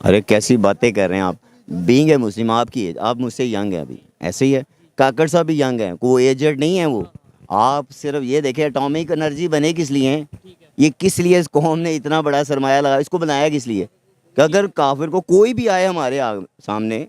अरे कैसी बातें कर रहे हैं आप। बीइंग ए मुस्लिम आपकी एज, आप मुझसे यंग है अभी, ऐसे ही है। काकड़ साहब भी यंग है, कोई एजेड नहीं है वो। आप सिर्फ ये देखें एटॉमिक एनर्जी बने किस लिए हैं, ये किस लिए इस कौम ने इतना बड़ा सरमाया लगा, इसको बनाया किस लिए कि अगर काफिर को कोई भी आए हमारे सामने,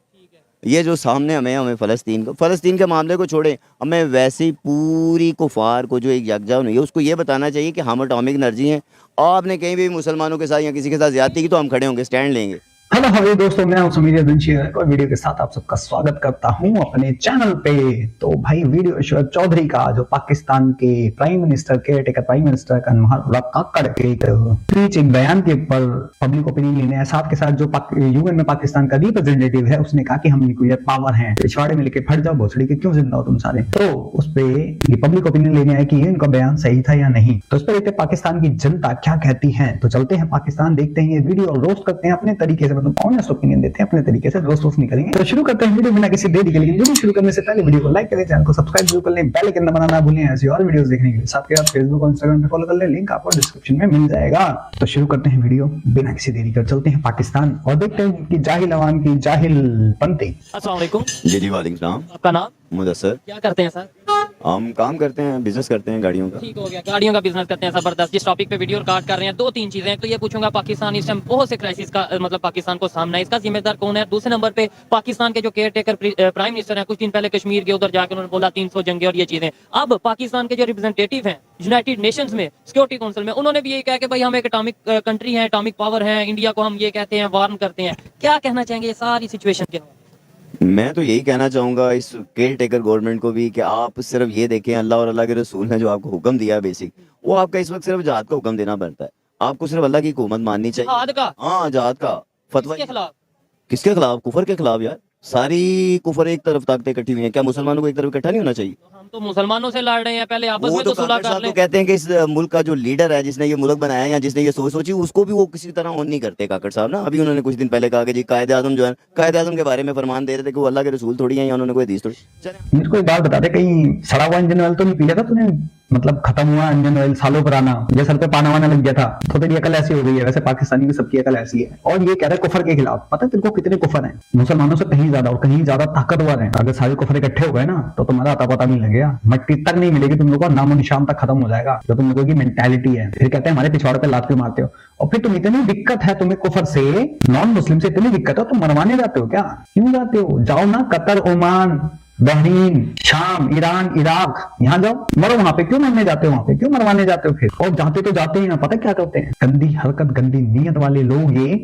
ये जो सामने हमें फ़लस्तीन के मामले को छोड़े, हमें वैसे ही पूरी कुफार को जो एक यकजा नहीं है उसको ये बताना चाहिए कि हम एटॉमिक एनर्जी हैं। आपने कहीं भी मुसलमानों के साथ या किसी के साथ ज्यादती की तो हम खड़े होंगे, स्टैंड लेंगे। हेलो हाय दोस्तों, मैं हूं समीर बंशी। एक और वीडियो के साथ आप सबका स्वागत करता हूं अपने चैनल पे। तो भाई वीडियो शोएब चौधरी का, जो पाकिस्तान के prime minister caretaker prime minister का काकड़ के एक बयान के ऊपर पब्लिक ओपिनियन लेने हैं। साथ के साथ जो यूएन में पाकिस्तान का रिप्रेजेंटेटिव है उसने कहा कि हम न्यूक्लियर पावर हैं, पिछवाड़े में लेके फट जाओ भोसड़ी के, क्यों जिंदा हो तुम सारे। तो उस पे ये पब्लिक ओपिनियन लेने आए कि ये उनका बयान सही था या नहीं। तो उस पर देखते पाकिस्तान की जनता क्या कहती है। तो चलते हैं पाकिस्तान, देखते हैं ये वीडियो और रोस्ट करते हैं अपने तरीके से, मतलब ऑनेस्ट ओपिनियन देते हैं अपने तरीके से, रोस्ट नहीं करेंगे। तो शुरू करते हैं वीडियो बिना किसी देरी के। वीडियो शुरू करने से पहले वीडियो को लाइक करें, चैनल को सब्सक्राइब जरूर कर लें, बेल आइकन दबाना ना भूलें ऐसी और वीडियोस देखने के लिए। साथ के साथ फेसबुक और इंस्टाग्राम पे फॉलो कर लें, लिंक आपको डिस्क्रिप्शन में मिल जाएगा। तो शुरू करते हैं वीडियो बिना किसी देरी कर, चलते हैं पाकिस्तान और देखते हैं कि जाहिल अवाम की जाहिल पंथी। अस्सलाम वालेकुम। जी जी वालेकुम सलाम। आपका नाम? मुदस्सर। क्या करते हैं सर? हम काम करते हैं, बिजनेस करते हैं गाड़ियों का। ठीक हो गया, गाड़ियों का बिजनेस करते हैं। जबरदस्त। जिस टॉपिक पे वीडियो रिकॉर्ड कर रहे हैं, दो तीन चीजें। तो ये पूछूंगा, पाकिस्तान इस टाइम बहुत से क्राइसिस का मतलब पाकिस्तान को सामना है, इसका जिम्मेदार कौन है? दूसरे नंबर पे पाकिस्तान के जो केयर टेकर प्राइम मिनिस्टर हैं, कुछ दिन पहले कश्मीर के उधर जाकर उन्होंने बोला 300 जंगे और ये चीजें। अब पाकिस्तान के जो रिप्रेजेंटेटिव हैं यूनाइटेड नेशंस में, सिक्योरिटी काउंसिल में, उन्होंने भी ये कहा कि भाई हम एक एटॉमिक कंट्री है, एटॉमिक पावर है, इंडिया को हम ये कहते हैं, वार्न करते हैं। क्या कहना चाहेंगे ये सारी सिचुएशन के? मैं तो यही कहना चाहूँगा इस केयर टेकर गवर्नमेंट को भी कि आप सिर्फ ये देखें, अल्लाह और अल्लाह के रसूल ने जो आपको हुक्म दिया है बेसिक, वो आपका इस वक्त सिर्फ जहाद का हुक्म देना पड़ता है। आपको सिर्फ अल्लाह की हुकूमत माननी चाहिए। जहाद का? हाँ, जहाद का फतवा। किसके खिलाफ? किसके खिलाफ? कुफर के खिलाफ यार। सारी कुफर एक तरफ ताकतें इकट्ठी हुई हैं, क्या मुसलमानों को एक तरफ इकट्ठा नहीं होना चाहिए? हम तो मुसलमानों से लड़ रहे हैं, पहले आपस वो में तो सुलह काकड़ कर साहब लें। तो कहते हैं कि इस मुल्क का जो लीडर है, जिसने ये मुल्क बनाया या जिसने ये सोच सोची, उसको भी वो किसी तरह ऑन नहीं करते काकड़ साहब ना। अभी उन्होंने कुछ दिन पहले कहा कि जी कायदे आजम जो है, कायदे आजम के बारे में फरमान दे रहे थे कि वो अल्लाह के रसूल थोड़ी है या उन्होंने कोई हदीस थोड़ी। चले मेरे को एक बात बता दे, कहीं सड़ा हुआ इंजन ऑयल तो नहीं पी लिया था तूने? मतलब खत्म हुआ इंजन ऑयल सालों पुराना, या सर पे पाना वाना लग गया था, तो तेरी अकल ऐसी हो गई है। वैसे पाकिस्तानी की सबकी अकल ऐसी है। और ये कह रहा है कुफर के खिलाफ। पता है तेरे को कितने कुफर हैं? मुसलमानों से कहीं ज्यादा, और कहीं ज्यादा ताकतवर हैं। अगर सारे कुफर इकट्ठे हो गए ना तो तुम्हारा अता पता नहीं लगेगा, मट्टी तक नहीं मिलेगी तुम लोगों को, नामो निशान तक खत्म हो जाएगा जो तुम लोगों की मेंटालिटी है। फिर कहते हैं हमारे पिछवाड़े पे लात क्यों मारते हो, और फिर तुम इतनी दिक्कत है तुम्हें कुफर से, नॉन मुस्लिम से इतनी दिक्कत है, तुम मरवाने जाते हो क्या? क्यों जाते हो? जाओ ना कतर, ओमान, बहरीन, शाम, ईरान, इराक, यहाँ जाओ, मरो वहां पे। क्यों मरने जाते हो वहां पे? क्यों मरवाने जाते हो फिर? और जाते तो जाते ही ना, पता क्या करते हैं? गंदी हरकत, गंदी नीयत वाले लोग ये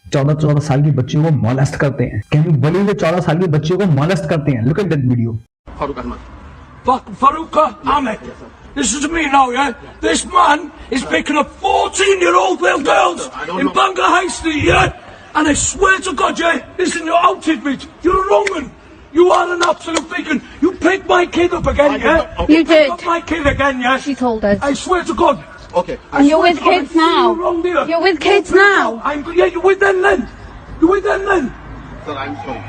14-14 साल की बच्चियों को मोलेस्ट करते हैं। Can you believe it? 14 साल की बच्चियों को मोलेस्ट करते हैं। Look at that video. Farouk Ahmed. Listen to me now, yeah? This man is picking up 14-year-old little girls in Bangladesh, yeah? And I swear to God, yeah? Listen, you're outed, bitch. You're a wrong one. You are an absolute beacon. You picked my kid up again, yeah? You did. Picked up my kid again, yeah? She told us. I swear to God. Okay. And you're with kids now. You're wrong, dear. You're with kids now. Yeah, you're with them then. You're with them then. Sir, I'm sorry.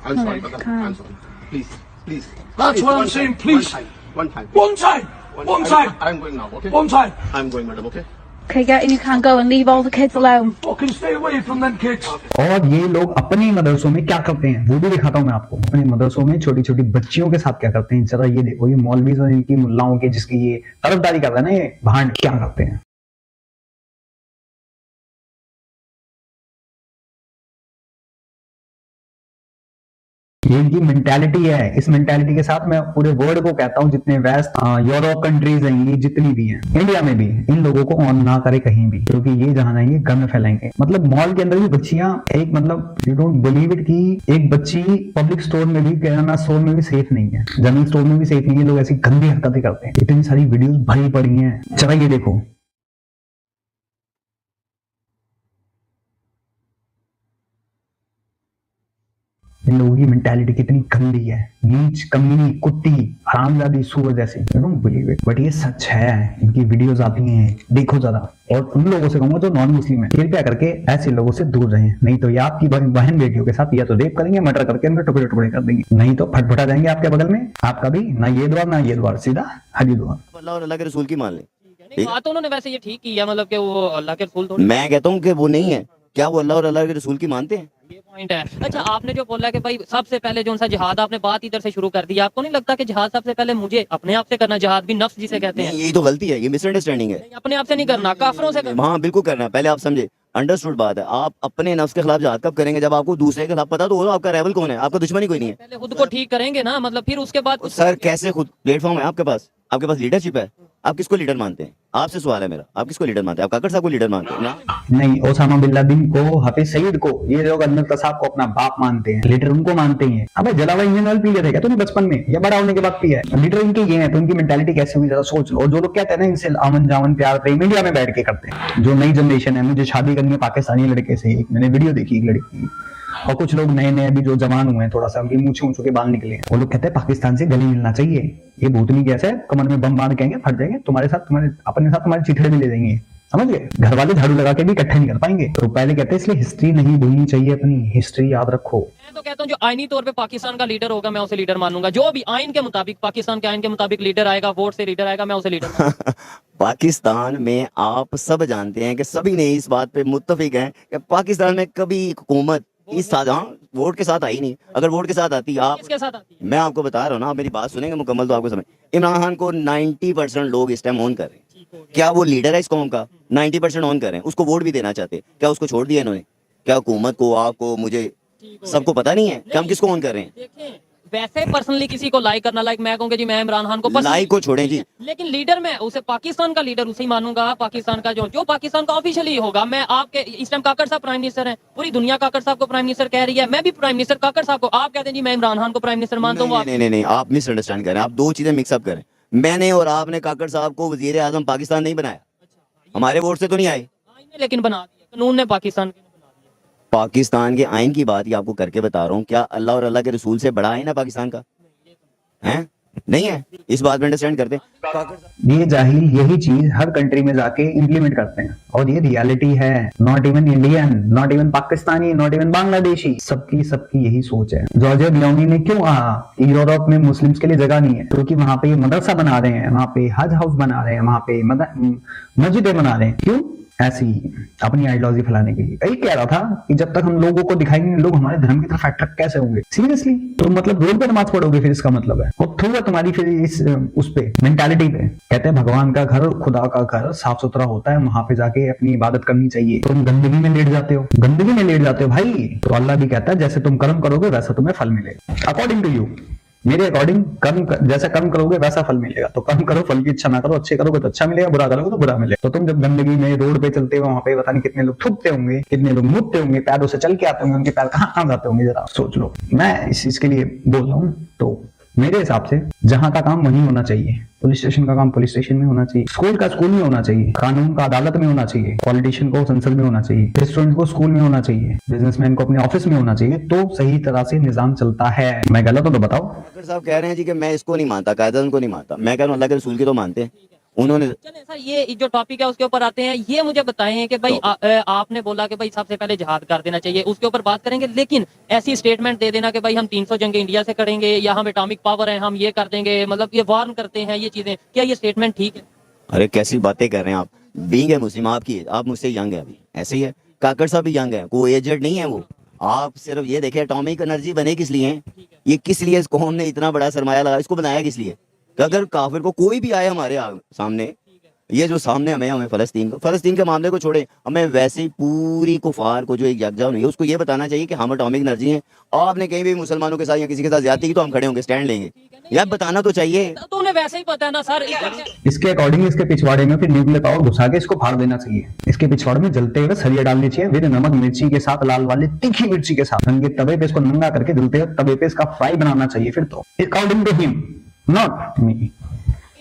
I'm sorry, but I'm sorry. Please, please. That's what I'm saying, please. One time. One time. One time. I'm going now, okay? One time. I'm going, madam, okay? Okay, get in, you can't go and leave all the kids alone. Fucking stay away from them kids. और ये लोग अपने मदरसों में क्या करते हैं वो भी दिखाता हूँ मैं आपको। अपने मदरसों में छोटी छोटी बच्चियों के साथ क्या करते हैं, जरा ये देखो। ये मौलवीज और इनकी मुल्लाओं के, जिसकी ये तरफदारी कर रहे हैं ना, ये भांड क्या करते हैं। ये इनकी मेंटालिटी है। इस मेंटालिटी के साथ मैं पूरे वर्ल्ड को कहता हूँ, जितने वेस्ट यूरोप कंट्रीज हैं, ये जितनी भी हैं, इंडिया में भी, इन लोगों को ऑन ना करे कहीं भी, क्योंकि ये जहां जाएंगे गन फैलाएंगे। मतलब मॉल के अंदर भी बच्चियां, एक मतलब यू डोंट बिलीव इट कि एक बच्ची पब्लिक स्टोर में भी, किराना स्टोर में भी सेफ नहीं है, जनरल स्टोर में भी सेफ नहीं है। लोग ऐसी गंदी हरकतें करते हैं। इतनी सारी वीडियोस भरी पड़ी हैं, जरा ये देखो। इन लोगों की मेंटालिटी कितनी गंदी है, नीच, कमीनी, कुत्ती, हरामजादी, सूअर जैसी। बिलीव इट, बट ये सच है। इनकी वीडियोस आती हैं, देखो जरा। और उन लोगों से कहूंगा जो नॉन मुस्लिम है, कृपया करके ऐसे लोगों से दूर रहें, नहीं तो ये आपकी बहन बेटियों के साथ या तो रेप करेंगे, मर्डर करके उनके टुकड़े टुकड़े कर देंगे, नहीं तो फटफटा जाएंगे आपके बगल में। आपका भी ना ये द्वार ना ये द्वार, सीधा हजी द्वार। अल्लाह और अल्लाह के रसूल की मान लें। बात तो उन्होंने वैसे ये ठीक की है, मतलब कि वो अल्लाह के रसूल थोड़ी। मैं कहता हूँ कि वो नहीं है, क्या वो अल्लाह और अल्लाह के रसूल की मानते हैं? ये पॉइंट है। अच्छा, आपने जो बोला कि भाई सबसे पहले जो सा जिहाद, आपने बात इधर से शुरू कर दी, आपको नहीं लगता कि जिहाद सबसे पहले मुझे अपने आप से करना, जिहाद भी नफ्स जिसे कहते हैं? नहीं, यही तो गलती है, ये मिसअंडरस्टैंडिंग है। नहीं, अपने आप से नहीं करना, काफिरों से करना। हाँ बिल्कुल करना है, पहले आप समझे, अंडरस्टूड बात है। आप अपने नफ्स के खिलाफ जिहाद कब करेंगे? जब आपको दूसरे के खिलाफ पता तो हो आपका राइवल कौन है, आपका दुश्मन ही कोई नहीं है। पहले खुद को ठीक करेंगे ना, मतलब फिर उसके बाद सर कैसे खुद प्लेटफॉर्म है आपके पास लीडरशिप है, आप किसको लीडर मानते हैं? आपसे सवाल है मेरा, आप किसको लीडर मानते हैं? आप काकड़ साहब को लीडर मानते हैं ना? नहीं, ओसामा बिन लादेन को, हाफिज सईद को, ये लोग अनवर साहब को अपना बाप मानते हैं, लीडर उनको मानते हैं। अबे जला हुआ इंजन ऑयल पी लिया था क्या तूने बचपन में, या बड़ा होने के बाद पिया है? लीडर इनके ये है, तो उनकी मेंटालिटी कैसे हुई जरा सोच लो। और जो लोग कहते हैं ना इनसे आमन जामन प्यार प्रेम इंडिया में बैठ के करते हैं, जो नई जनरेशन है, मुझे शादी करनी है पाकिस्तानी लड़के से, एक मैंने वीडियो देखी एक लड़की की, और कुछ लोग नए नए अभी जो जवान हुए हैं, थोड़ा सा उनकी मूछे ऊंचों के बाल निकले हैं, वो लोग कहते हैं पाकिस्तान से गले मिलना चाहिए। ये भूतनी कैसे कमर में बम बांध कहेंगे फट जाएंगे तुम्हारे साथ, तुम्हारे अपने साथ तुम्हारे चिथड़े भी ले जाएंगे, समझ गए? घर वाले झाड़ू लगा के भी इकट्ठे नहीं कर पाएंगे। तो पहले कहते हैं इसलिए हिस्ट्री नहीं भूलनी चाहिए, अपनी हिस्ट्री याद रखो। मैं तो कहता हूँ जो आईनी तौर पे पाकिस्तान का लीडर होगा मैं उसे लीडर मानूंगा। जो भी आइन के मुताबिक, पाकिस्तान के आइन के मुताबिक लीडर आएगा, वोट से लीडर आएगा, मैं उसे लीडर मानूंगा। पाकिस्तान में आप सब जानते हैं कि सभी ने इस बात पे मुत्तफिक हैं कि पाकिस्तान में कभी हुकूमत इस साथ वोट के साथ आई नहीं। अगर वोट के साथ आती, आप किसके साथ आती है? मैं आपको बता रहा हूँ ना, आप मेरी बात सुनेंगे मुकम्मल तो आपको समझ। इमरान खान को 90% लोग इस टाइम ऑन कर रहे हैं। क्या वो लीडर है इस कौम का? 90% ऑन कर रहे हैं, उसको वोट भी देना चाहते हैं। क्या उसको छोड़ दिया इन्होंने? क्या हुकूमत को, आपको, मुझे, सबको पता नहीं है कि हम किसको ऑन कर रहे हैं? देखें, वैसे पर्सनली किसी को लाइक करना, लाइक मैं कहूँगा जी मैं इमरान खान को पसंद, लाइक को छोड़ें जी, लेकिन लीडर मैं उसे पाकिस्तान का लीडर उसे ही मानूंगा। पाकिस्तान का जो पाकिस्तान का ऑफिशियली होगा। मैं आपके इस टाइम काकड़ साहब प्राइम मिनिस्टर हैं, पूरी दुनिया काकड़ साहब को प्राइम मिनिस्टर कह रही है, मैं भी प्राइम मिनिस्टर काकड़ साहब को। आप कहते हैं जी मैं इमरान खान को प्राइम मिनिस्टर मानता हूँ। नहीं, आप मिसअंडरस्टैंड करें, आप दो चीजें मिक्सअप करें। मैंने और आपने काकड़ साहब को वजीर आजम पाकिस्तान नहीं बनाया, हमारे वोट से तो नहीं आए, लेकिन बना दिया कानून ने, पाकिस्तान के पाकिस्तान के आइन की बात ही आपको करके बता रहा हूँ। क्या अल्लाह और अल्लाह के रसूल से बड़ा आइन है पाकिस्तान का? है नहीं है? इस बात में अंडरस्टैंड करते हैं। ये जाहिल यही चीज हर कंट्री में जाके इम्प्लीमेंट करते हैं, और ये रियलिटी है। Not even Indian, not even Pakistani, not even Bangladeshi, सबकी यही सोच है। जॉर्जिया मेलोनी ने क्यों कहा कि यूरोप में मुस्लिम्स के लिए जगह नहीं है? क्योंकि वहां पे मदरसा बना रहे हैं, वहां पे हज हाउस बना रहे हैं, वहां पे मस्जिदें बना रहे हैं। क्यों? ऐसी अपनी आइडियोलॉजी फैलाने के लिए। यही कह रहा था कि जब तक हम लोगों को दिखाएंगे, लोग हमारे धर्म की तरफ अट्रैक्ट कैसे होंगे? सीरियसली, तो मतलब रोड पे नमाज पढ़ोगे फिर, इसका मतलब है और थ्रू है तुम्हारी फिर इस उस पे मेंटालिटी पे। कहते हैं भगवान का घर, खुदा का घर साफ सुथरा होता है, वहां पे जाके अपनी इबादत करनी चाहिए। तुम गंदगी में लेट जाते हो, गंदगी में लेट जाते हो भाई। तो अल्लाह भी कहता है जैसे तुम कर्म करोगे वैसा तुम्हें फल मिलेगा। अकॉर्डिंग टू यू, मेरे अकॉर्डिंग जैसा कर्म करोगे वैसा फल मिलेगा। तो कर्म करो, फल की इच्छा ना करो। अच्छे करोगे तो अच्छा मिलेगा, बुरा करोगे तो बुरा मिलेगा। तो तुम जब गंदगी में रोड पे चलते हो, वहां पे पता नहीं कितने लोग थूकते होंगे, कितने लोग मुतते होंगे, पैरों से चल के आते होंगे, उनके पैर कहाँ जाते होंगे, जरा सोच लो। मैं इस चीज के लिए बोल रहा हूँ। तो मेरे हिसाब से जहां का काम वहीं होना चाहिए। पुलिस स्टेशन का काम पुलिस स्टेशन में होना चाहिए, स्कूल का स्कूल में होना चाहिए, कानून का अदालत में होना चाहिए, पॉलिटिशियन को संसद में होना चाहिए, रेस्टोरेंट को स्कूल में होना चाहिए, बिजनेसमैन को अपने ऑफिस में होना चाहिए। तो सही तरह से निजाम चलता है। मैं गलत हूं तो बताओ। डॉक्टर साहब कह रहे हैं जी कि मैं इसको नहीं मानता, कायदा को नहीं मानता। मैं कह रहा हूँ अल्लाह के रसूल की तो मानते हैं उन्होंने। चलें सर, ये जो टॉपिक है उसके ऊपर आते हैं। ये मुझे बताएं कि भाई आपने बोला कि भाई सबसे पहले जिहाद कर देना चाहिए, उसके ऊपर बात करेंगे। लेकिन ऐसी स्टेटमेंट दे देना कि भाई हम 300 जंगे इंडिया से करेंगे, या हम एटॉमिक पावर है, हम ये कर देंगे, मतलब ये वार्न करते हैं, ये चीजें, क्या ये स्टेटमेंट ठीक है? अरे कैसी बातें कर रहे हैं आप। बीइंग है मुस्लिम, आपकी आप मुझसे यंग है अभी, ऐसे ही है। काकड़ साहब भी यंग है, कोई एजेड नहीं है वो। आप सिर्फ ये देखें एटॉमिक एनर्जी बने किस लिए, ये किस लिए इस कौम ने इतना बड़ा सरमाया लगा, इसको बनाया किस लिए? अगर काफिर को कोई भी आए हमारे सामने, ये जो सामने हमें फलस्तीन के मामले को छोड़े, हमें वैसे ही पूरी कुफार को जो एक यकजा नहीं है उसको ये बताना चाहिए कि हम एटॉमिक एनर्जी हैं। आपने कहीं भी मुसलमानों के साथ या किसी के साथ ज्यादती की तो हम खड़े होंगे, स्टैंड लेंगे, यार बताना तो चाहिए। तो उन्हें वैसे ही पता है ना सर। इसके अकॉर्डिंग इसके पिछवाड़े में फिर न्यूक्लियर पावर घुसा के इसको फाड़ देना चाहिए। इसके पिछवाड़े में जलते हुए सरिया डालनी चाहिए, फिर नमक मिर्ची के साथ, लाल वाले तीखी मिर्ची के साथ, नंगे तवे पे इसको नंगा करके जलते हुए तवे पे इसका फ्राई बनाना चाहिए। फिर तो according to him, not me.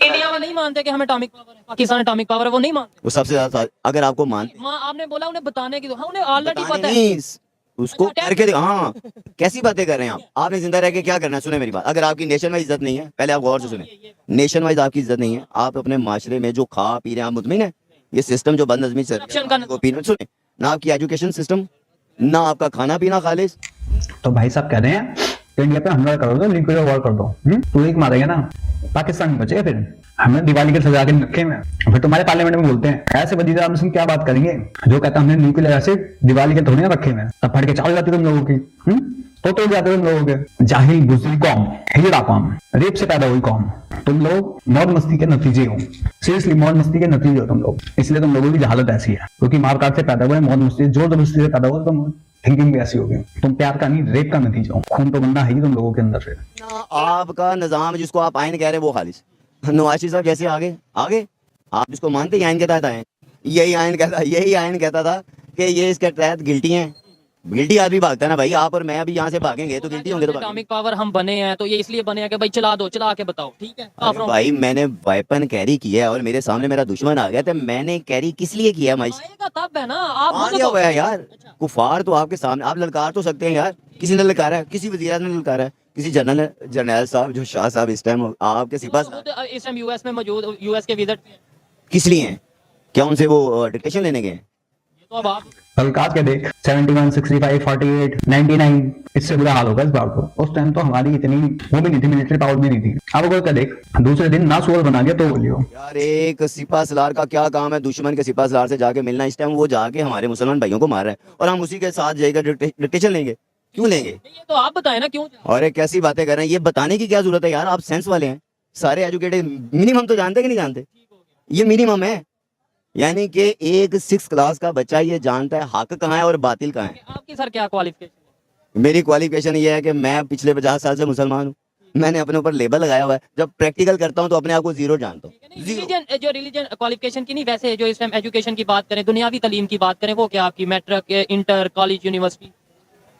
India में नहीं मानते कि हमें एटॉमिक पावर है, पाकिस्तान एटॉमिक पावर है, वो नहीं मानते। वो सबसे ज्यादा अगर आपको मानते, आपने बोला उन्हें बताने की, उन्हें ऑलरेडी पता है। नहीं उसको करके हाँ, कैसी बातें कर रहे हैं आप? आपने जिंदा रह के क्या करना है? सुने मेरी बात, अगर आपकी नेशन वाइज इज्जत नहीं है, पहले आप गौर से सुने, नेशन वाइज आपकी इज्जत नहीं है, आप अपने माशरे में जो खा पी रहे हैं, आप मुतमिन है? ये सिस्टम जो बदनज़मी से सुने ना, आपकी एजुकेशन सिस्टम, ना आपका खाना पीना खालिस। तो भाई साहब कह रहे हैं इंडिया पे हमला करोगे, न्यूक्लियर वॉर कर दो। तू एक मारेगा ना, पाकिस्तान में बचे फिर हमने दिवाली के सजा के रखे में, फिर तुम्हारे पार्लियामेंट में बोलते हैं ऐसे वजीर आजम से क्या बात करेंगे जो कहता हमने न्यूक्लियर ऐसे दिवाली के थोड़े रखे में, तब फट के चाल जाती तुम लोगों की, तो जाते तुम लोगों के। जाहिल बुज़दिल कौम, हिजड़ा कौम, रेप से पैदा हुई कौम, तुम लोग मौज मस्ती के नतीजे हो, सीरियसली मौज मस्ती के नतीजे हो तुम लोग, इसलिए तुम लोगों की हालत ऐसी है, क्योंकि मार काट से पैदा हुए, मौज मस्ती जोर जबरदस्ती से पैदा हुआ, तुम थिंकिंग भी ऐसी होगी, तुम प्यार का नहीं रेप का नतीजा हो, खून तो बनना है ही तुम लोगों के अंदर से। आपका निजाम जिसको आप आइन कह रहे हैं वो खालिश, नवाज शरीफ साहब जैसे आगे आगे आप जिसको मानते हैं आइन के तहत आए, यही आइन कहता था कि ये इसके तहत गिल्टी हैं, गिल्टी आदमी भागता है ना भाई, आप और मैं अभी यहाँ से भागेंगे तो गिल्टी होंगे तो एटॉमिक पावर हम बने हैं तो ये इसलिए बने हैं कि भाई चला दो, चला के बताओ, ठीक है। भाई मैंने वेपन कैरी किया है और मेरे सामने मेरा दुश्मन आ गया तो मैंने कैरी किस लिए किया है? आएगा तब है ना, आप आ गया हुआ है यार, कुफार तो आपके सामने, आप ललकार तो सकते हैं यार, किसी ने ललकारा है, किसी वज़ीर ने ललकारा है, किसी जनरल साहब जो शाह साहब इस टाइम आपके सिपा इस टाइम यूएस में मौजूद, यूएस के विजिट किस लिए हैं? क्या उनसे वो डिक्टेशन लेने गए? तो अब आप हल्कात के देख 71, 65, 48, 99, इससे बुरा हाल होगा इस बार तो। उस टाइम तो हमारी इतनी वो भी नहीं थी, मिलिट्री पावर भी नहीं थी। अब अगर देख दूसरे दिन ना सुअर बना दिया तो बोलियो यार, एक सिपा सलार का क्या काम है दुश्मन के सिपा सलार से जाके मिलना? इस टाइम वो जाके हमारे मुसलमान भाइयों को मार रहा है और हम उसी के साथ जाकर डिक्टेशन लेंगे, क्यों लेंगे? ये तो आप बताएं ना क्यों। और एक कैसी बातें कर रहे हैं, ये बताने की क्या जरूरत है यार, आप सेंस वाले हैं, सारे एजुकेटेड, मिनिमम तो जानते कि नहीं जानते? ये मिनिमम है, यानी कि एक 6 क्लास का बच्चा ये जानता है हक कहाँ है और बातिल कहाँ है। आपकी सर क्या क्वालिफिकेशन? मेरी क्वालिफिकेशन ये है कि मैं पिछले 50 साल से मुसलमान हूँ, मैंने अपने ऊपर लेबल लगाया हुआ है, जब प्रैक्टिकल करता हूँ तो अपने आप को जीरो जानता हूँ। रिलीजन क्वालिफिकेशन की नहीं, वैसे जो इस टाइम एजुकेशन की बात करें, दुनियावी तालीम की बात करें, वो क्या आपकी मैट्रिक, इंटर, कॉलेज, यूनिवर्सिटी?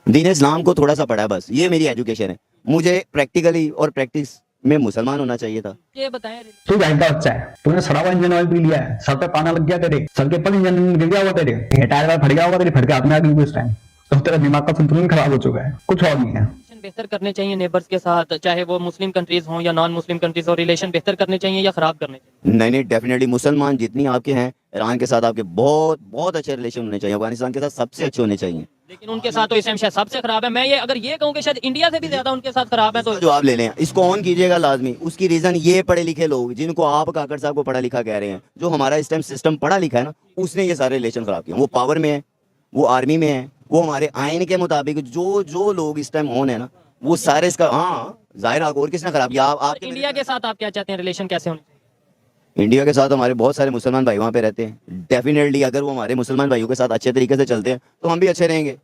दीन इस्लाम को थोड़ा सा पढ़ा है बस, ये मेरी एजुकेशन है। मुझे प्रैक्टिकली और प्रैक्टिस में मुसलमान होना चाहिए था। ये बताएं। तू जाहिल का बच्चा है, तूने सड़ा हुआ इंजन ऑयल पी लिया है, सर पे पाना लग गया तेरे, सर के ऊपर इंजन गिर गया होगा तेरे, ये टायर वायर फट गया होगा तेरे, फट के हाथ में आ गई उस टाइम, तो तेरा दिमाग का संतुलन खराब हो चुका है, कुछ और नहीं है। बेहतर करने चाहिए नेबर्स के साथ, चाहे वो मुस्लिम कंट्रीज हों या नॉन मुस्लिम कंट्रीज हो, रिलेशन बेहतर करने चाहिए या खराब करने चाहिए? नहीं, डेफिनेटली मुसलमान जितनी आपके हैं, ईरान के साथ आपके बहुत बहुत अच्छे रिलेशन होने चाहिए, अफगानिस्तान के साथ सबसे अच्छे होने चाहिए, लेकिन उनके साथ तो इस टाइम शायद सबसे खराब है। मैं ये अगर ये कहूँ कि शायद इंडिया से भी ज्यादा उनके साथ खराब है तो जवाब ले लें, इसको ऑन कीजिएगा लाजमी। उसकी रीजन ये पढ़े लिखे लोग जिनको आप काकड़ साहब को पढ़ा लिखा कह रहे हैं, जो हमारा इस टाइम सिस्टम पढ़ा लिखा है ना, उसने ये सारे रिलेशन खराब किए। वो पावर में है, वो आर्मी में है, वो हमारे आइन के मुताबिक जो लोग इस टाइम ऑन है ना, वो सारे इसका जाहिर और किसने खराब किया? आप इंडिया के साथ आप क्या चाहते हैं, रिलेशन कैसे होने? इंडिया के साथ हमारे बहुत सारे मुसलमान भाई वहाँ पे रहते हैं, डेफिनेटली अगर वो हमारे मुसलमान भाइयों के साथ अच्छे तरीके से चलते हैं तो हम भी अच्छे रहेंगे।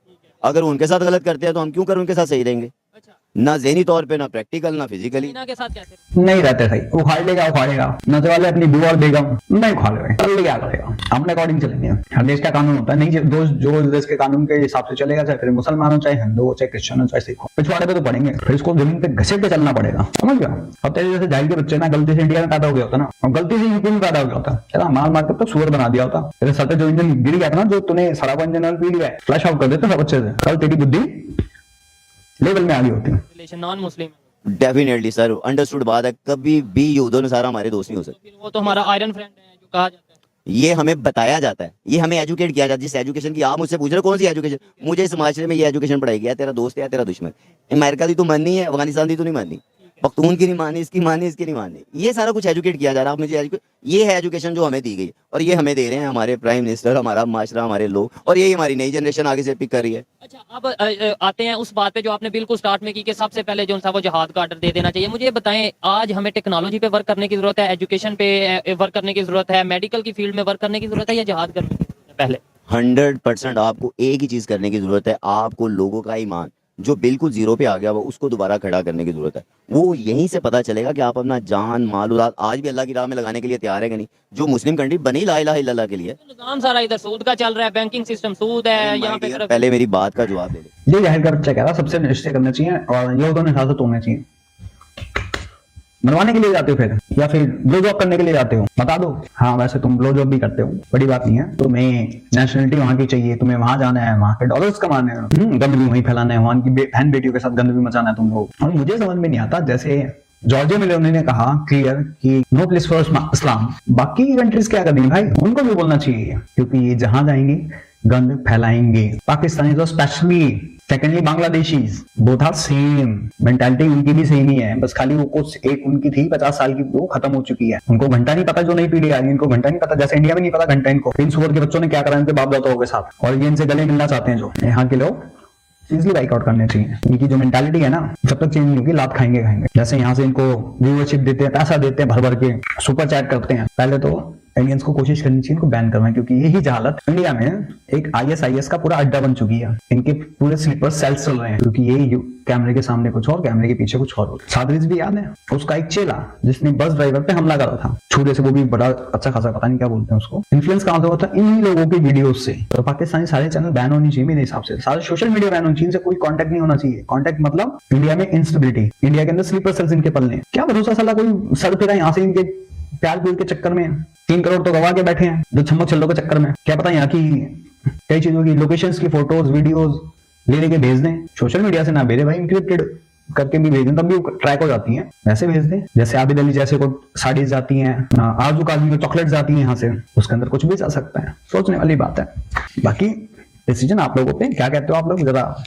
अगर वो उनके साथ गलत करते हैं तो हम क्यों कर उनके साथ सही रहेंगे? ना ज़हनी तौर पे, ना प्रैक्टिकल, ना फिजिकली। के साथ कैसे नहीं रहते सही, उखाड़ेगा नजर वाले अपनी बुआ और बेगम नहीं उखाड़ रहे, कर क्या करेगा, अपने अकॉर्डिंग चलेंगे। हर देश का कानून होता है, नहीं जो देश के कानून के हिसाब से चलेगा, चाहे फिर मुसलमान हो, चाहे हिंदू हो, चाहे क्रिश्चियन हो, चाहे सिख हो, पिछवाड़े पे तो पड़ेंगे, फिर इसको जमीन पे घसीट के चलना पड़ेगा, समझ गया? अब तेरे जैसे जाहिल के बच्चे ना गलती से इंडिया में पैदा हो गया होता ना, और गलती से यूपी में पैदा हो गया होता, चला मार मार के तो सुअर बना दिया होता, तेरे सर पे जो इंजन गिर गया था ना, जो तूने सड़ा हुआ इंजन पी लिया है, फ्लैश आउट कर देते सब अच्छे से, कल तेरी बुद्धि लेवल में आ गई होती है। Relation non Muslim definitely sir, understood बात है, कभी भी यहूदों ने सारा हमारे दोस्त नहीं हो सकते। वो तो हमारा आयरन फ्रेंड है जो कहा जाता है, ये हमें बताया जाता है, ये हमें एजुकेट किया जाता है। जिस एजुकेशन की आप मुझसे पूछ रहे हो कौन सी एजुकेशन, मुझे इस माशरे में ये एजुकेशन पढ़ाई गया, तेरा दोस्त है तेरा दुश्मन, अमेरिका की तो माननी है, अफगानिस्तान की तो नहीं माननी, पख्तून की नहीं माननी, इसकी माननी, इसकी नहीं माननी, ये सारा कुछ एजुकेट किया जा रहा है। आप मुझे ये है एजुकेशन जो हमें दी गई, और ये हमें दे रहे हैं हमारे प्राइम मिनिस्टर, हमारा माशरा, हमारे लोग, और यही हमारी नई जनरेशन आगे से पिक कर रही है। अच्छा, अब आते हैं उस बात पे जो आपने बिल्कुल स्टार्ट में की कि सबसे पहले जो वो जहाद का ऑर्डर दे देना चाहिए। मुझे बताएं, आज हमें टेक्नोलॉजी पे वर्क करने की जरूरत है, एजुकेशन पे वर्क करने की जरूरत है, मेडिकल की फील्ड में वर्क करने की जरूरत है, या जहाद करने की जरूरत है? पहले 100% आपको एक ही चीज करने की जरूरत है, आपको लोगों का ईमान जो बिल्कुल जीरो पे आ गया वो उसको दोबारा खड़ा करने की जरूरत है। वो यहीं से पता चलेगा कि आप अपना जान माल औलाद आज भी अल्लाह की राह में लगाने के लिए तैयार है कि नहीं। जो मुस्लिम कंट्री बनी ला इलाहा इल्लल्लाह के लिए, निजाम सारा इधर सूद का चल रहा है, बैंकिंग सिस्टम सूद है यहाँ पे। पहले मेरी बात का जवाब दे दे। ये जाहिर का बच्चा कह रहा सबसे रिश्ते करने चाहिए और ये दोनों हिसाब से तोड़ने चाहिए। बनवाने के लिए जाते हो फिर, या फिर ब्लो जॉब करने के लिए जाते हो? बता दो। हाँ वैसे तुम ब्लो जॉब भी करते हो, बड़ी बात नहीं है। तुम्हें नेशनलिटी वहां की चाहिए, तुम्हें वहां जाना है, वहां के डॉलर्स कमाने हैं, गंद भी वहीं फैलाना है, वहां की बहन बेटियों के साथ गंद भी मचाना है तुम लोग। और मुझे समझ में नहीं आता, जैसे जॉर्जिया मेलोनी ने कहा क्लियर कि नो प्लेस फॉर इस्लाम, बाकी कंट्रीज क्या कर देंगे भाई, उनको भी बोलना चाहिए, क्योंकि ये जहां जाएंगे गंद फैलाएंगे। पाकिस्तानी तो specially, secondly Bangladeshis, both are same, mentality उनकी भी सेम ही है, बस खाली वो कुछ एक उनकी थी 50 साल की, वो खत्म हो चुकी है। उनको घंटा नहीं पता, जो नई पीढ़ी आ रही है इनको घंटा नहीं पता, जैसे इंडिया में नहीं पता घंटा इनको, इन सुअर के बच्चों ने क्या करा इनके बाप दादाओं के साथ, और ये इनसे गले मिलना चाहते हैं जो यहाँ के लोग, इजिली बाइकआउट करने चाहिए। इनकी जो मेंटालिटी है ना, जब तक चेंज नहीं होगी लात खाएंगे। जैसे यहाँ से इनको व्यूअरशिप देते हैं, पैसा देते हैं भर भर के, सुपर चैट करते हैं, पहले तो इंडियंस को कोशिश करनी चाहिए इनको बैन करवाएं, क्योंकि यही जहालत इंडिया में एक ISIS का पूरा अड्डा बन चुकी है। इनके पूरे स्लीपर सेल्स चल रहे हैं, क्योंकि ये कैमरे के सामने कुछ और, कैमरे के पीछे कुछ और। सादरीज भी याद है उसका एक चेला जिसने बस ड्राइवर पे हमला करा था छुरे से, वो भी बड़ा अच्छा खासा, पता नहीं क्या बोलते हैं उसको, इन्फ्लुएंस कहां से होता है, इन्हीं लोगों की वीडियोस से। तो पाकिस्तानी सारे चैनल बैन होनी चाहिए मेरे हिसाब से, सारे सोशल मीडिया बैन होनी चाहिए, इनसे कोई कॉन्टेक्ट नहीं होना चाहिए। कॉन्टेक्ट मतलब इंडिया में इंस्टेबिलिटी, इंडिया के अंदर स्लीपर सेल्स इनके पलने, क्या भरोसा साला कोई सर फिरा यहाँ से इनके प्यार प्यूर के चक्कर में 3 करोड़ तो गवा के बैठे हैं, जो छम्मो छल्लो के चक्कर में, क्या पता यहाँ की कई चीजों की लोकेशंस की फोटोज वीडियोस ले लेके भेज दें। सोशल मीडिया से ना भेजे भाई, इंक्रिप्टेड करके भी भेज दें, तब भी ट्रैक हो जाती हैं, वैसे भेज दें। जैसे आबिद अली जैसे को साड़ीज जाती हैं, आजू काजू को चॉकलेट जाती हैं यहाँ से, उसके अंदर कुछ भी जा सकता है, सोचने वाली बात है। बाकी डिसीजन आप लोगों पे, क्या कहते हो आप लोग, जरा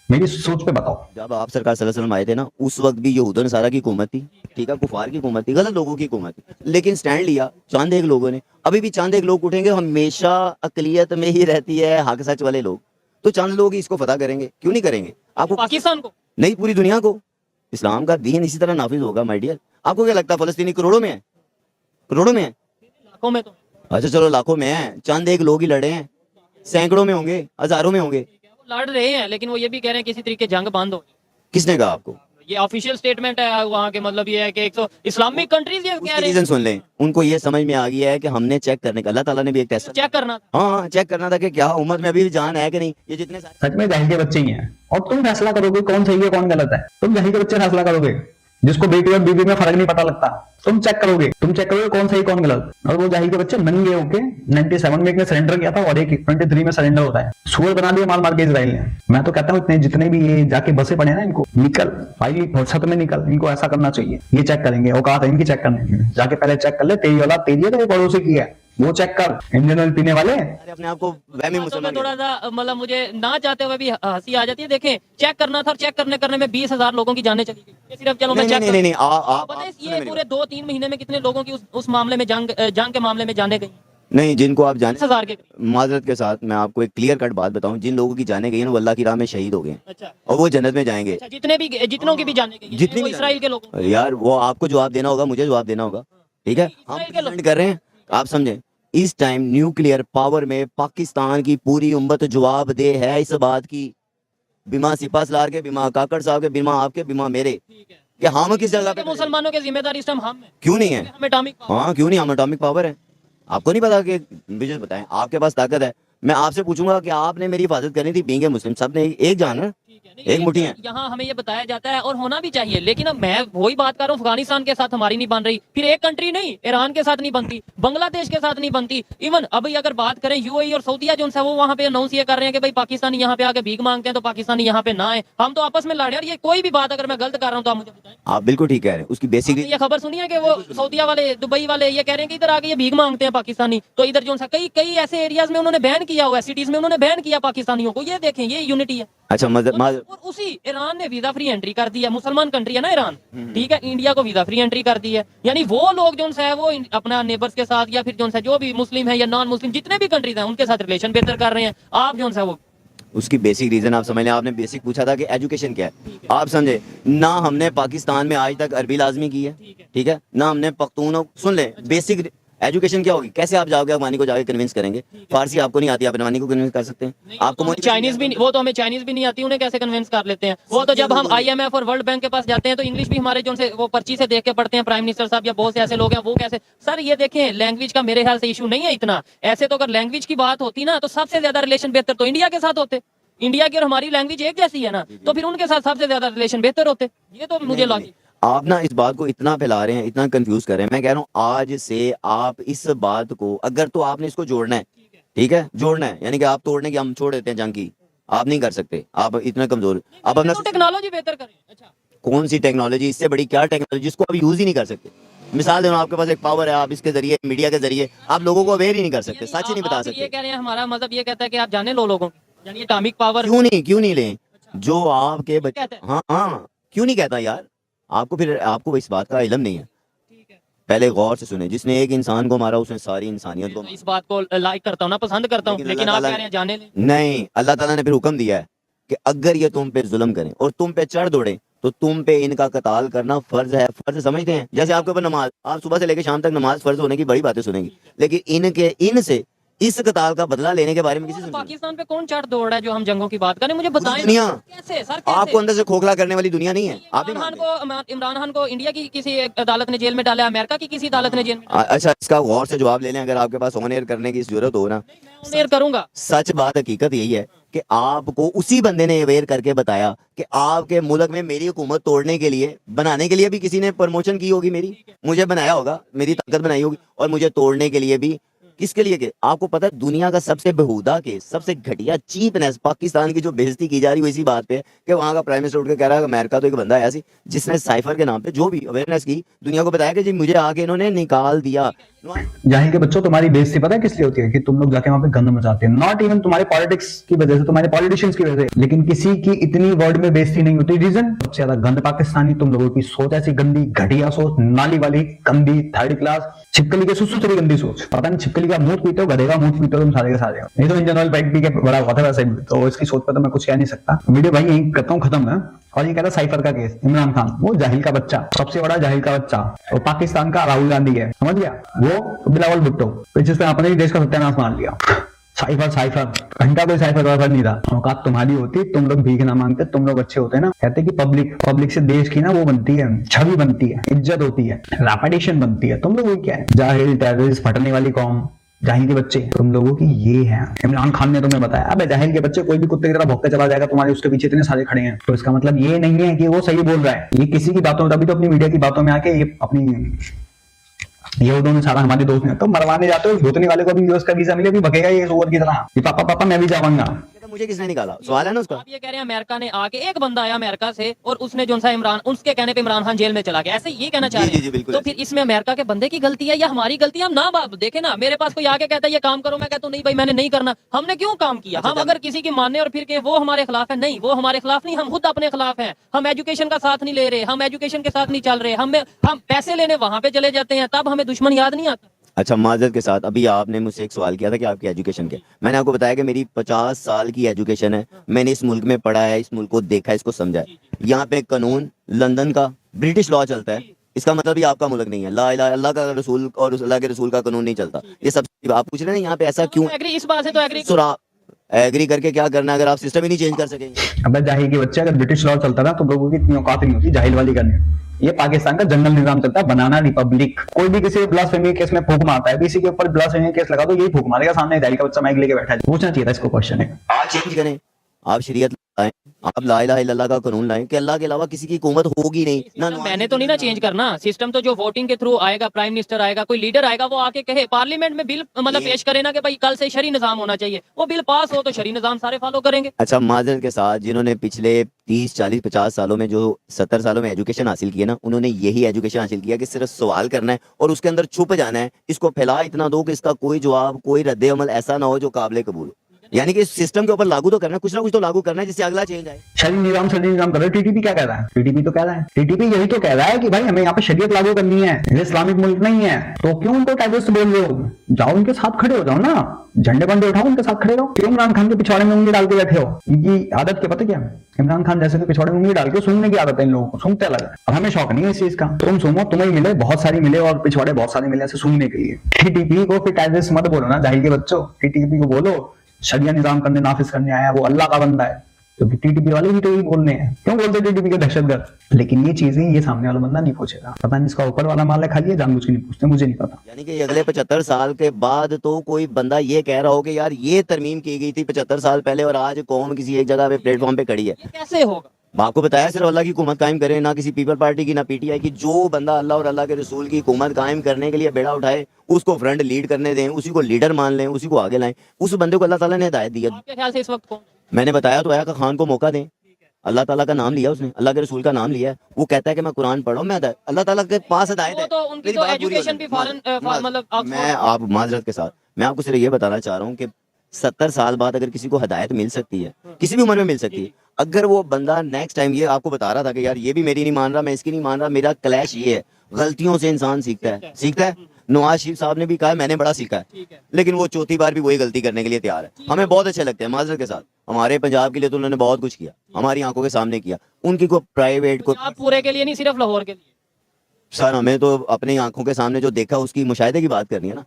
मेरी सोच पे बताओ। जब आप सरकार सल्लल्लाहु अलैहि वसल्लम आए थे ना, उस वक्त भी यहूद और नसारा की हुकूमत थी, ठीक है, कुफार की हुकूमत थी, गलत लोगों की हुकूमत थी, लेकिन स्टैंड लिया चंद एक लोगों ने। अभी भी चंद एक लोग उठेंगे, हमेशा अकलियत में ही रहती है हक सच वाले लोग, तो चंद लोग इसको फतह करेंगे, क्यों नहीं करेंगे? आपको पाकिस्तान को नहीं, पूरी दुनिया को इस्लाम का दीन इसी तरह नाफिज होगा माय डियर। आपको क्या लगता है फलस्तीनी करोड़ों में है? करोड़ों में है? लाखों में तो, अच्छा चलो लाखों में है, चंद एक लोग ही लड़े हैं, सैकड़ों में होंगे, हजारों में होंगे। वो लड़ रहे हैं, लेकिन वो ये भी कह रहे हैं किसी तरीके जंग बंद हो। किसने कहा आपको? ये ऑफिशियल स्टेटमेंट है वहाँ के, मतलब ये है कि 100 इस्लामिक कंट्रीज ये कह उसकी रहे हैं। रीजन सुन लें, उनको ये समझ में आ गया है कि हमने चेक करने का, अल्लाह ताला ने भी एक टेस्ट, चेक करना था। हाँ चेक करना था कि क्या उम्मत में अभी भी जान है कि नहीं। ये जितने सारे सच में जाहिल के बच्चे ही हैं, और तुम फैसला करोगे कौन सही है कौन गलत है, तुम जाहिल के बच्चे फैसला करोगे, जिसको बेटी और बीवी में फर्क नहीं पता लगता, तुम चेक करोगे कौन सही कौन गलत। और वो जाहिल के बच्चे नंगे होके 97 में एक ने सरेंडर किया था, और एक 23 में सरेंडर होता है, सुअर बना दिया मार के इजराइल ने। मैं तो कहता हूँ इतने जितने भी ये जाके बसे पड़े ना, इनको निकल भाई, फुर्सत में निकल, इनको ऐसा करना चाहिए। ये चेक करेंगे, औकात है इनकी चेक करने की, जाके पहले चेक कर ले, तेरी औलाद तेरी है तो पड़ोसी की है, वो चेक कर। इंडियन ऑयल पीने वाले अपने आप को वहमी तो मुसलमान थोड़ा सा मतलब मुझे ना चाहते हुए भी हंसी आ जाती है। देखें, चेक करना था और चेक करने में 20,000 लोगों की जाने चली गई। ये सिर्फ चलो मैं नहीं चेक नहीं नहीं, पता है ये पूरे 2-3 महीने में कितने लोगों की उस मामले में जंग के मामले में जाने गई? नहीं, जिनको आप जाने 10,000 के। माजरत के साथ मैं आपको एक क्लियर कट बात बताऊं, जिन लोगों की जाने गई है ना, वो अल्लाह की राह में शहीद हो गए अच्छा, और वो जन्नत में जाएंगे। अच्छा, जितनों की भी जाने गई, जितनी वो भी इसराइल के लोगों यार, वो आपको जवाब देना होगा, मुझे जवाब देना होगा, ठीक है? हम इसराइल के लोग। प्रेजेंट कर रहे हैं, आप समझे। इस टाइम न्यूक्लियर पावर में पाकिस्तान की पूरी उम्मत जवाब दे है इस बात की, बिमा सिपा सलार के, बिमा काकड़ साहब के, बिमा आपके, बिमा मेरे, कि हम किस जगह पे मुसलमानों की जिम्मेदारी इस टाइम हम है। क्यों नहीं है? हम एटॉमिक हाँ क्यों नहीं, हम एटॉमिक पावर है। आपको नहीं पता कि मुझे बताएं, आपके पास ताकत है। मैं आपसे पूछूंगा कि आपने मेरी हिफाजत करनी थी, बीइंग ए मुस्लिम, सब ने एक जान है, एक मुट्ठी है। यहाँ हमें ये बताया जाता है और होना भी चाहिए, लेकिन अब मैं वही बात कर रहा हूँ, अफगानिस्तान के साथ हमारी नहीं बन रही, फिर एक कंट्री नहीं, ईरान के साथ नहीं बनती, बांग्लादेश के साथ नहीं बनती। इवन अभी अगर बात करें यूएई और सऊदीया जो है, वो वहाँ पे अनाउंस ये कर रहे हैं कि भाई पाकिस्तानी यहाँ पे आके भीख मांगते हैं तो पाकिस्तानी यहाँ पे ना आए, हम तो आपस में लड़ रहे हैं। ये कोई भी बात अगर मैं गलत कर रहा हूँ तो आप मुझे बताएं। आप बिल्कुल ठीक कह रहे हैं। उसकी बेसिक ये खबर सुनी है कि वो सऊदीया वाले, दुबई वाले ये कह रहे हैं कि इधर आके ये भीख मांगते हैं पाकिस्तानी, तो इधर जो कई ऐसे एरियाज में उन्होंने बैन किया हुआ है, सिटीज में उन्होंने बैन किया पाकिस्तानियों को। ये देखें, ये यूनिटी है। अच्छा और उसी ईरान ने वीजा फ्री एंट्री कर दी है, मुसलमान कंट्री है ना ईरान, ठीक है, इंडिया को वीजा फ्री एंट्री कर दी है। यानी वो लोग जो है वो अपना नेबर्स के साथ या फिर जो है जो भी मुस्लिम है या नॉन मुस्लिम जितने भी कंट्रीज हैं उनके साथ रिलेशन बेहतर कर रहे हैं। आप जो है वो उसकी बेसिक रीजन आप समझ लें। आपने बेसिक पूछा था कि एजुकेशन क्या है, आप समझे ना। हमने पाकिस्तान में आज तक अरबी लाजमी की है, ठीक है ना, हमने पख्तून, सुन ले बेसिक एजुकेशन क्या होगी। कैसे आप जाओगे अफगानी को जाके कन्विंस करेंगे? फारसी आपको नहीं आती, आप अफगानी को कन्विंस कर सकते हैं? आपको चाइनीज भी, वो तो हमें चाइनीज भी नहीं आती, उन्हें कैसे कन्विंस कर लेते हैं? वो तो जब हम IMF और वर्ल्ड बैंक के पास जाते हैं तो इंग्लिश भी हमारे जो से वो पर्ची से देख के पढ़ते हैं प्राइम मिनिस्टर साहब या बहुत से ऐसे लोग हैं, वो कैसे। सर ये देखें, लैंग्वेज का मेरे ख्याल से इशू नहीं है इतना। ऐसे तो अगर लैंग्वेज की बात होती ना तो सबसे ज्यादा रिलेशन बेहतर तो इंडिया के साथ होते। इंडिया की और हमारी लैंग्वेज एक जैसी है ना, तो फिर उनके साथ सबसे ज्यादा रिलेशन बेहतर होते। ये तो मुझे लॉजिक। आप ना इस बात को इतना फैला रहे हैं, इतना कंफ्यूज कर रहे हैं। मैं कह रहा हूँ आज से आप इस बात को, अगर तो आपने इसको जोड़ना है, ठीक है, जोड़ना है, यानी कि आप तोड़ने की हम छोड़ देते हैं जंग की, आप नहीं कर सकते, आप इतना कमजोर। आप अपना टेक्नोलॉजी बेहतर करें। अच्छा, कौन सी टेक्नोलॉजी, इससे बड़ी क्या टेक्नोलॉजी जिसको आप यूज ही नहीं कर सकते? मिसाल दे रहा हूं, आपके पास एक पावर है, आप इसके जरिए, मीडिया के जरिए आप लोगों को अवेयर ही नहीं कर सकते, सच ही नहीं बता आप ये सकते। कह रहे हैं हमारा मतलब ये कहता है कि आप जाने लो लोगों को, यानी एटॉमिक पावर क्यों नहीं लें जो आपके बच्चे। कहता है? हाँ हाँ, क्यों नहीं कहता यार, आपको फिर आपको इस बात का इल्म नहीं है। पहले गौर से सुने, जिसने एक इंसान को मारा उसने सारी इंसानियत को मैं इस बात को लाइक करता हूँ ना, पसंद करता हूँ, लेकिन अल्लाह आप ताला कह रहे हैं जाने लें। नहीं, अल्लाह ताला ने फिर हुक्म दिया है कि अगर ये तुम पे जुल्म करें और तुम पे चढ़ दौड़े तो तुम पे इनका कताल करना फर्ज है। फर्ज समझते हैं? जैसे आपके ऊपर नमाज, आप सुबह से लेकर शाम तक नमाज फर्ज होने की बड़ी बातें सुनेंगी, लेकिन इनसे इस कताल का बदला लेने के बारे में किसी से नहीं सुना। पाकिस्तान पे कौन चढ़ दौड़ है जो हम जंगों की बात करें, मुझे बताएं। दुनिया कैसे सर, आपको कैसे? अंदर से खोखला करने वाली दुनिया नहीं है। आप ही इमरान मानते हैं? इमरान खान को इंडिया की किसी अदालत ने जेल में डाला, अमेरिका की किसी अदालत ने जेल में डाला। अच्छा, इसका गौर से जवाब ले लें, अगर आपके पास ऑन एयर करने की जरूरत हो ना। मैं ऑन एयर करूंगा। सच बात हकीकत यही है कि आपको उसी बंदे ने अवेयर करके बताया कि आपके मुल्क में मेरी हुकूमत तोड़ने के लिए, बनाने के लिए भी किसी ने प्रमोशन की होगी, मेरी मुझे बनाया होगा, मेरी ताकत बनाई होगी, और मुझे तोड़ने के लिए भी किसके लिए के? आपको पता है दुनिया का सबसे बेहुदा केस, सबसे घटिया चीपनेस पाकिस्तान की जो बेइज्जती की जा रही है इसी बात पे कि वहां का प्राइम मिनिस्टर उठ के कह रहा है अमेरिका तो एक बंदा है ऐसी जिसने साइफर के नाम पे जो भी अवेयरनेस की, दुनिया को बताया कि जी मुझे आके इन्होंने निकाल दिया। जाहिल के बच्चों, तुम्हारी बेइज्जती पता है किस लिए होती है? कि तुम लोग जाके वहां पे गंद मचाते हैं। नॉट इवन तुम्हारे पॉलिटिक्स की वजह से, तुम्हारे पॉलिटिशियंस की वजह से, लेकिन किसी की इतनी वर्ल्ड में बेइज्जती नहीं होती। रीजन सबसे ज्यादा गंद पाकिस्तानी, तुम लोगों की सोच ऐसी गंदी, घटिया सोच, नाली वाली, गंदी, थर्ड क्लास, छिपकली के सुसु तेरी गंदी सोच। पता नहीं छिपकली का मुंह पीते हो, गधे का मुंह पीते हो तुम सारे के सारे। नहीं तो इंजन ऑयल पैक पी के बड़ा हुआ था वैसे, तो इसकी सोच पर तो मैं कुछ कह नहीं सकता। वीडियो भाई यही करता हूँ, खत्म है। और ये कह रहा साइफर का केस, इमरान खान वो जाहिल का बच्चा, सबसे बड़ा जाहिल का बच्चा, और पाकिस्तान का राहुल गांधी है, समझ गया? वो बिलावल भुट्टो, जिसने अपने ही देश का सत्यानाश मान लिया। साइफर घंटा कोई साइफर वाइफर नहीं था। औकात तुम्हारी होती, तुम लोग भीख ना मांगते, तुम लोग अच्छे होते ना। कहते कि पब्लिक से देश की ना वो बनती है, छवि बनती है, इज्जत होती है, रेपुटेशन बनती है। तुम लोग वो क्या है? जाहिल, टेररिस्ट, फटने वाली कौम, जाहिल के बच्चे तुम लोगों की ये है। इमरान खान ने तुम्हें बताया, अबे जाहिल के बच्चे, कोई भी कुत्ते की तरह भौंकते चला जाएगा, तुम्हारे उसके पीछे इतने सारे खड़े हैं, तो इसका मतलब ये नहीं है कि वो सही बोल रहा है। ये किसी की बातों में, तभी तो अपनी मीडिया की बातों में आके ये अपनी ये दोनों सारा हमारे दोस्त हैं, तो मरवाने जाते हो। भूतने वाले को भी यूएस का वीजा मिले, भी भगेगा ये सुअर की तरह कि पापा मैं भी जाऊंगा। मुझे किसने निकाला? सवाल है ना उसका। आप ये कह रहे हैं अमेरिका ने आके, एक बंदा आया अमेरिका से और उसने जो सा इमरान, उसके कहने पे इमरान खान जेल में चला गया, ऐसे ये कहना चाह रहे जी, हैं? बिल्कुल तो ऐसे। फिर इसमें अमेरिका के बंदे की गलती है या हमारी गलती है? हम ना बाप देखे ना, मेरे पास कोई आके कहता है ये काम करो, मैं कहता हूँ नहीं भाई मैंने नहीं करना। हमने क्यों काम किया? हम अगर किसी की मानने और फिर के वो हमारे खिलाफ है, नहीं वो हमारे खिलाफ नहीं, हम खुद अपने खिलाफ हैं। हम एजुकेशन का साथ नहीं ले रहे, हम एजुकेशन के साथ नहीं चल रहे, हम पैसे लेने वहां पे चले जाते हैं, तब हमें दुश्मन याद नहीं आता। अच्छा, माजरत के साथ, अभी आपने मुझसे एक सवाल किया था कि आपकी एजुकेशन क्या? मैंने आपको बताया कि मेरी 50 साल की एजुकेशन है, मैंने इस मुल्क में पढ़ा है, इस मुल्क को देखा है, इसको समझा है। यहाँ पे कानून लंदन का ब्रिटिश लॉ चलता है, इसका मतलब ये आपका मुल्क नहीं है। ला इलाहा अल्लाह का रसूल और अल्लाह के रसूल का कानून नहीं चलता। ये सब आप पूछ रहे हैं यहाँ पे ऐसा क्यों? एग्री, इस बात से तो एग्री। सुरा एग्री करके क्या करना अगर आप सिस्टम ही नहीं चेंज कर सकेंगे? अब जाहिल के बच्चे, अगर ब्रिटिश लॉ चलता ना, तो लोगों की इतनी औकात नहीं होती जाहिल वाली करने। ये पाकिस्तान का जनरल निजाम चलता है, बनाना रिपब्लिक। कोई भी किसी ब्लास्फेमी केस में फूंक मारता है, किसी के ऊपर ब्लास्फेमी केस लगा, तो यही फूंक मारेगा सामने जाहिल का बच्चा माइक लेके बैठा है। पूछना चाहिए था इसको क्वेश्चन है। आप चेंज करें, आप शरीयत लाएं, आप ला इलाहा इल्लल्लाह का कानून लाएं कि अल्लाह के अलावा किसी की हुकूमत होगी नहीं ना। मैंने तो नहीं ना चेंज करना सिस्टम, तो जो वोटिंग के थ्रू आएगा, प्राइम मिनिस्टर आएगा, कोई लीडर आएगा, वो आके कहे, पार्लियामेंट में बिल मतलब पेश करे ना कि भाई कल से शरी निजाम होना चाहिए, वो बिल पास हो तो शरी निजाम सारे फॉलो करेंगे। अच्छा, माजरत के साथ, जिन्होंने पिछले 30, 40, 50 सालों में, जो 70 सालों में एजुकेशन हासिल की है ना, उन्होंने यही एजुकेशन हासिल किया कि सिर्फ सवाल करना है और उसके अंदर छुप जाना है, इसको फैला इतना दो कि इसका कोई जवाब, कोई रद्द अमल ऐसा ना हो जो काबिल कबूल हो। यानी कि सिस्टम के ऊपर लागू तो करना है, कुछ ना कुछ तो लागू करना है जिससे अगला चेंज आए। शरीय निजाम करो। टीटीपी क्या कह रहा है? टीटीपी तो कह रहा है, टीटीपी यही तो कह रहा है कि भाई हमें यहाँ पे शरीयत लागू करनी है, ये इस्लामिक मुल्क नहीं है। तो क्यों उनको टेररिस्ट बोल रहे हो? जाओ उनके साथ खड़े हो जाओ ना, झंडे बंडे उठाओ, उनके साथ खड़े रहो। क्यों इमरान खान के पिछवाड़े में उंगली डाल के बैठे हो? इनकी आदत क्या पता क्या? इमरान खान जैसे के पिछवाड़े में उंगली डाल के सूंघने की आदत है इन लोगों को, सूंघते अलग है। और हमें शौक नहीं है इस चीज का। तुम सूंघो, तुम्हें मिले, बहुत सारी मिले, और पिछवाड़े बहुत सारे मिले ऐसे सूंघने के लिए। टीटीपी को फिर टेररिस्ट मत बोलो ना जाहिल के बच्चों। टीटीपी को बोलो शरिया निजाम करने, नाफिज करने आया, वो अल्लाह का बंदा है। क्योंकि टीटीपी वाले भी तो यही बोलने हैं। क्यों बोलते टीटीपी के दहशतगर्द? लेकिन ये चीजें ये सामने वाला बंदा नहीं पूछेगा। पता नहीं इसका ऊपर वाला माल है, खाली जानबूझ के नहीं पूछते, मुझे नहीं पता। यानी कि अगले 75 साल के बाद तो कोई बंदा ये कह रहा हो कि यार ये तरमीम की गई थी 75 साल पहले और आज कौम किसी एक जगह पे प्लेटफॉर्म पे खड़ी है। ये कैसे होगा? आपको बताया सिर्फ अल्लाह की हुकूमत कायम करे, ना किसी पीपल पार्टी की, ना पीटीआई की। जो बंदा अल्लाह और अल्लाह के रसूल की हुकूमत कायम करने के लिए बेड़ा उठाए, उसको फ्रंट लीड करने दें, उसी को लीडर मान लें, उसी को आगे लाएं, उस बंदे को अल्लाह ताला ने हिदायत दी है। आपके ख्याल से इस वक्त कौन? मैंने बताया तो आया कि खान को मौका दें, अल्लाह ताला का नाम लिया उसने, अल्लाह के रसूल का नाम लिया है, वो कहता है कि मैं कुरान पढ़ा हूं, मैं अल्लाह ताला के पास हिदायत वो है। तो उनकी मेरी तो बात पूरी एजुकेशन होने भी दो। फॉरेन मतलब मैं आप माजरत के साथ मैं आपको सिर्फ ये बताना चाह रहा हूँ कि 70 साल बाद अगर किसी को हिदायत मिल सकती है, किसी भी उम्र में मिल सकती है, अगर वो बंदा नेक्स्ट टाइम ये आपको बता रहा था कि यार ये भी मेरी नहीं मान रहा, मैं इसकी नहीं मान रहा, मेरा क्लैश ये है, गलतियों से इंसान सीखता है। नवाज शरीफ साहब ने भी कहा मैंने बड़ा सीखा है, लेकिन वो चौथी बार भी वही गलती करने के लिए तैयार है। हमें बहुत अच्छे लगते हैं माजरत के साथ, हमारे पंजाब के लिए तो उन्होंने बहुत कुछ किया, हमारी आंखों के सामने किया, उनकी कोई प्राइवेट को आप पूरे के लिए नहीं, सिर्फ लाहौर के लिए। सर हमें तो अपनी आंखों के सामने जो देखा उसकी मुशाहिदे की बात करनी है ना।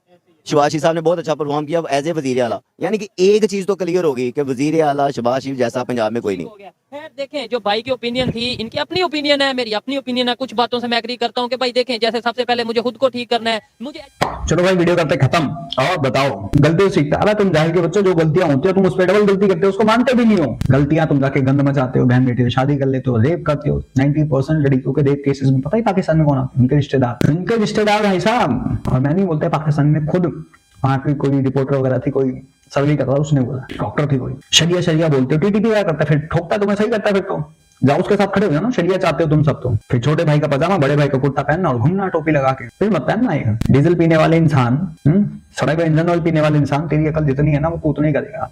शहबाज शरीफ साहब ने बहुत अच्छा परफॉर्म किया एज ए वजीर आला, यानी कि एक चीज तो क्लियर होगी कि वजीर आला शहबाज शरीफ जैसा पंजाब में कोई नहीं। हो गया। खैर देखें, जो भाई की ओपिनियन थी, इनकी अपनी ओपिनियन है, मेरी अपनी ओपिनियन है। कुछ बातों से मैं एग्री करता हूँ कि भाई देखें, जैसे सबसे पहले मुझे खुद को ठीक करना है, मुझे चलो भाई वीडियो करते खत्म। और बताओ, गलतियों से सीखता। अरे तुम जाहिल के बच्चों, जो गलतियां होती है तुम उस पर डबल गलती करते हो, उसको मानते भी नहीं हो। गलतियां तुम जाके गंद मचाते हो, बहन बेटी से शादी कर लेते हो, रेप करते हो। 90% लड़कियों के रेप केसेस में पता ही पाकिस्तान में कौन आते हैं? उनके रिश्तेदार भाई साहब। और मैं नहीं बोलता, पाकिस्तान में खुद वहां की कोई रिपोर्टर वगैरह थी, कोई सर्वे कर रहा था, उसने बोला, डॉक्टर थी कोई। शरिया बोलते हो, टीटीपी क्या करता है, फिर ठोकता तुम्हें सही करता है, फिर तो जाओ उसके साथ खड़े हो जाओ ना। शरिया चाहते हो तुम सब तो फिर छोटे भाई का पजामा, बड़े भाई का कुर्ता पहनना और घूमना टोपी लगा के, फिर मत पहनना है। डीजल पीने वाले इंसान, सड़ा हुआ इंजन ऑयल पीने वाले इंसान, तेरी अकल जितनी है ना वो तू उतना ही करेगा।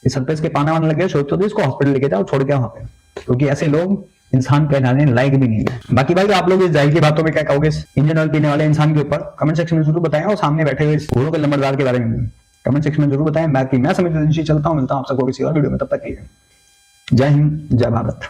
इस सर पे इसके पाना वाना लग गया, सोचते हो इसको हॉस्पिटल लेके जाओ, छोड़ के वहां पे, क्योंकि ऐसे लोग इंसान कहलाने लायक भी नहीं है। बाकी भाई आप लोग इस जाहिल की बातों में क्या कहोगे इंजन ऑयल पीने वाले इंसान के ऊपर? कमेंट सेक्शन में जरूर बताएं, और सामने बैठे हुए घोड़ों के नंबरदार के बारे में भी कमेंट सेक्शन में जरूर बताएं। बाकी मैं समीर चलता हूँ, मिलता हूँ आप सबको किसी और वीडियो में, तब तक के लिए जय हिंद, जय भारत।